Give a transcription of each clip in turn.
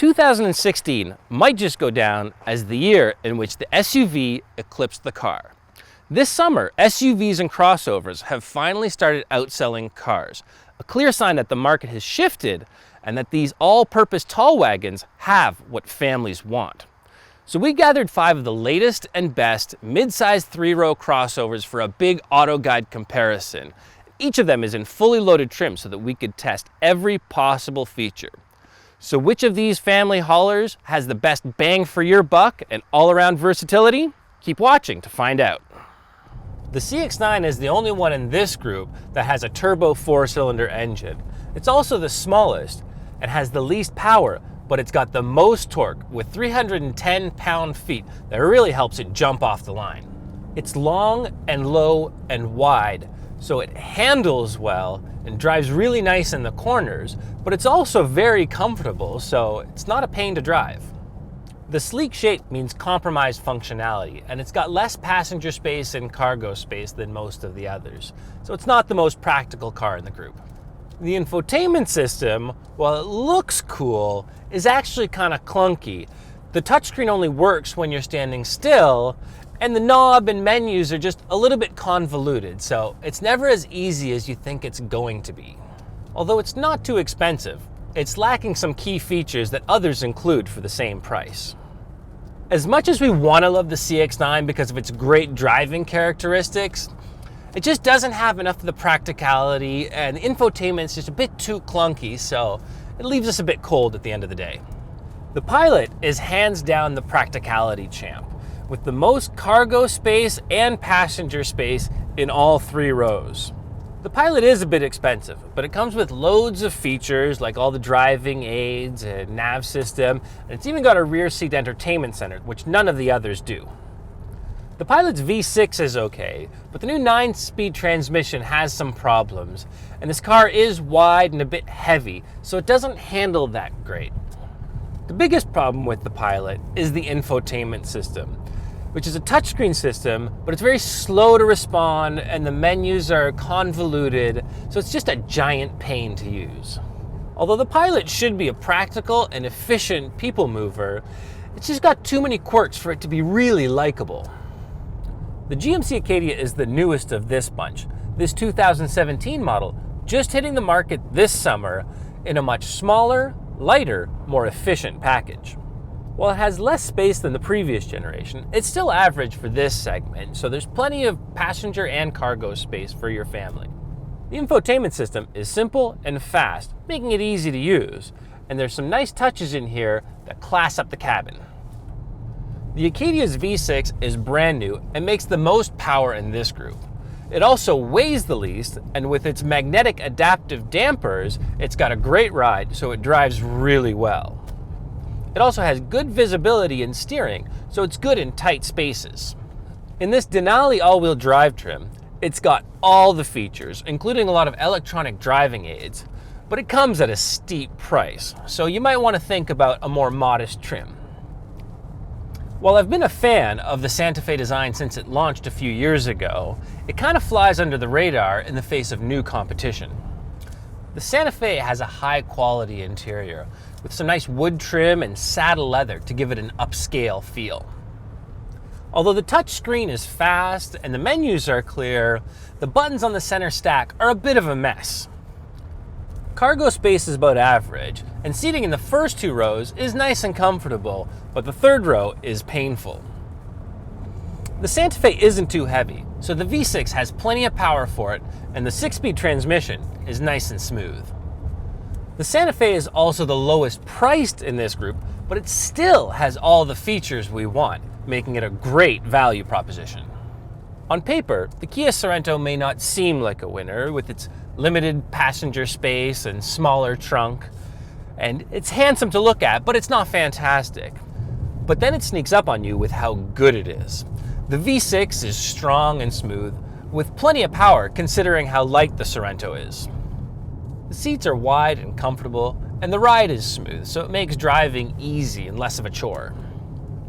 2016 might just go down as the year in which the SUV eclipsed the car. This summer, SUVs and crossovers have finally started outselling cars, a clear sign that the market has shifted and that these all-purpose tall wagons have what families want. So we gathered 5 of the latest and best mid-sized 3-row crossovers for a big auto guide comparison. Each of them is in fully loaded trim so that we could test every possible feature. So which of these family haulers has the best bang for your buck and all-around versatility? Keep watching to find out. The CX-9 is the only one in this group that has a turbo 4-cylinder engine. It's also the smallest and has the least power, but it's got the most torque with 310 pound-feet that really helps it jump off the line. It's long and low and wide, so it handles well and drives really nice in the corners, but it's also very comfortable, so it's not a pain to drive. The sleek shape means compromised functionality, and it's got less passenger space and cargo space than most of the others, so it's not the most practical car in the group. The infotainment system, while it looks cool, is actually kind of clunky. The touchscreen only works when you're standing still, and the knob and menus are just a little bit convoluted, so it's never as easy as you think it's going to be. Although it's not too expensive, it's lacking some key features that others include for the same price. As much as we want to love the CX-9 because of its great driving characteristics, it just doesn't have enough of the practicality, and the infotainment's just a bit too clunky, so it leaves us a bit cold at the end of the day. The Pilot is hands down the practicality champ, with the most cargo space and passenger space in all 3 rows. The Pilot is a bit expensive, but it comes with loads of features like all the driving aids and nav system, and it's even got a rear seat entertainment center, which none of the others do. The Pilot's V6 is okay, but the new 9-speed transmission has some problems, and this car is wide and a bit heavy, so it doesn't handle that great. The biggest problem with the Pilot is the infotainment system, which is a touchscreen system, but it's very slow to respond and the menus are convoluted, so it's just a giant pain to use. Although the Pilot should be a practical and efficient people mover, it's just got too many quirks for it to be really likable. The GMC Acadia is the newest of this bunch, this 2017 model, just hitting the market this summer in a much smaller, lighter, more efficient package. While it has less space than the previous generation, it's still average for this segment, so there's plenty of passenger and cargo space for your family. The infotainment system is simple and fast, making it easy to use, and there's some nice touches in here that class up the cabin. The Acadia's V6 is brand new and makes the most power in this group. It also weighs the least, and with its magnetic adaptive dampers, it's got a great ride, so it drives really well. It also has good visibility in steering, so it's good in tight spaces. In this Denali all-wheel drive trim, it's got all the features, including a lot of electronic driving aids, but it comes at a steep price, so you might want to think about a more modest trim. While I've been a fan of the Santa Fe design since it launched a few years ago, it kind of flies under the radar in the face of new competition. The Santa Fe has a high-quality interior, with some nice wood trim and saddle leather to give it an upscale feel. Although the touchscreen is fast and the menus are clear, the buttons on the center stack are a bit of a mess. Cargo space is about average, and seating in the first 2 rows is nice and comfortable, but the 3rd row is painful. The Santa Fe isn't too heavy, so the V6 has plenty of power for it, and the 6-speed transmission is nice and smooth. The Santa Fe is also the lowest priced in this group, but it still has all the features we want, making it a great value proposition. On paper, the Kia Sorento may not seem like a winner with its limited passenger space and smaller trunk, and it's handsome to look at, but it's not fantastic. But then it sneaks up on you with how good it is. The V6 is strong and smooth, with plenty of power considering how light the Sorento is. The seats are wide and comfortable, and the ride is smooth, so it makes driving easy and less of a chore.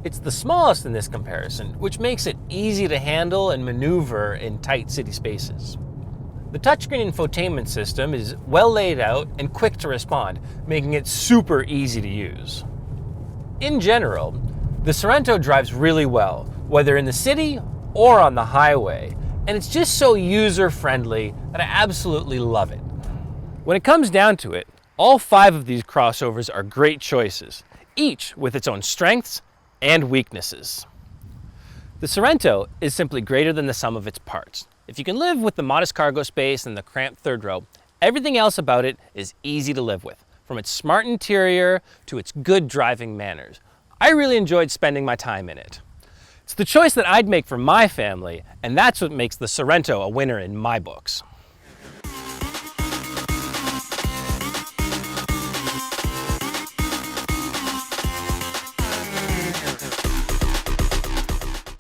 It's the smallest in this comparison, which makes it easy to handle and maneuver in tight city spaces. The touchscreen infotainment system is well laid out and quick to respond, making it super easy to use. In general, the Sorento drives really well, whether in the city or on the highway, and it's just so user-friendly that I absolutely love it. When it comes down to it, all 5 of these crossovers are great choices, each with its own strengths and weaknesses. The Sorento is simply greater than the sum of its parts. If you can live with the modest cargo space and the cramped third row, everything else about it is easy to live with, from its smart interior to its good driving manners. I really enjoyed spending my time in it. It's the choice that I'd make for my family, and that's what makes the Sorento a winner in my books.